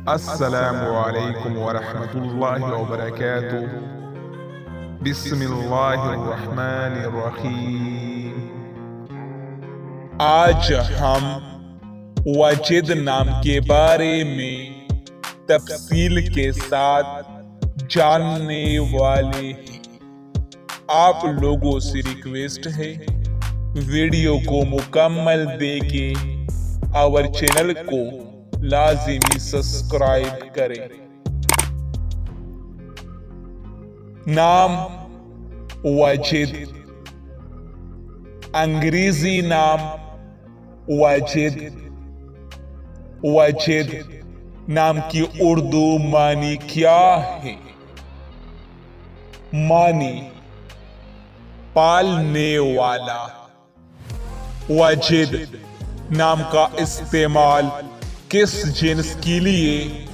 السلام علیکم ورحمۃ اللہ وبرکاتہ۔ بسم اللہ الرحمن الرحیم۔ آج ہم واجد نام کے بارے میں تفصیل کے ساتھ جاننے والے ہیں۔ آپ لوگوں سے ریکویسٹ ہے ویڈیو کو مکمل دیکھیں اور چینل کو لازمی سبسکرائب کریں۔ نام واجد، انگریزی نام واجد۔ واجد نام کی اردو معنی کیا ہے؟ معنی پالنے والا۔ واجد نام کا استعمال کس جنس کے لیے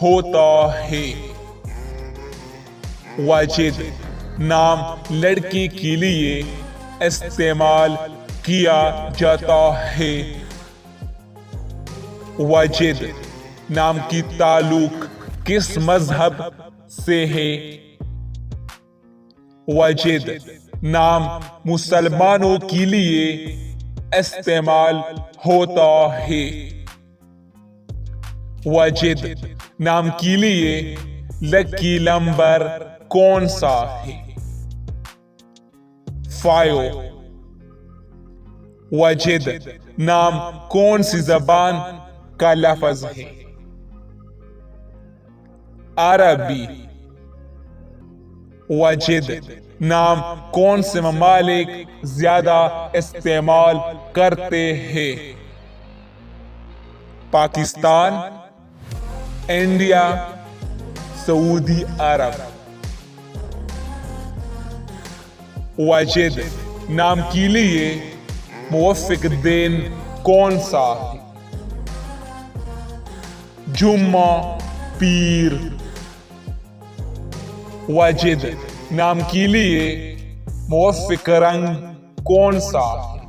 ہوتا ہے؟ واجد نام لڑکی کے لیے استعمال کیا جاتا ہے۔ واجد نام کی تعلق کس مذہب سے ہے؟ واجد نام مسلمانوں کے لیے استعمال ہوتا ہے۔ واجد نام کے لیے لکی نمبر کون سا ہے؟ 5۔ واجد نام کون سی زبان کا لفظ ہے؟ عربی۔ واجد نام کون سے ممالک زیادہ استعمال کرتے ہیں؟ پاکستان، انڈیا، سعودی عرب۔ واجد نام کے لیے موافق دن کون سا ہے؟ جمعہ، پیر۔ واجد نام کے لیے موافق رنگ کون سا ہے؟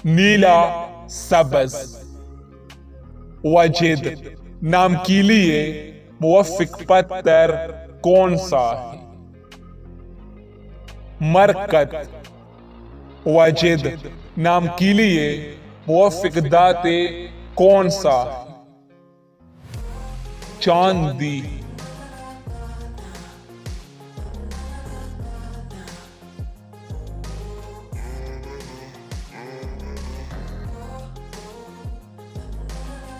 نیلا، سبز۔ واجد نام کے لیے موافق پتھر کون سا ہے؟ مرکت۔ واجد نام کے لیے موافق دھاتیں کون سا ہے؟ چاندی۔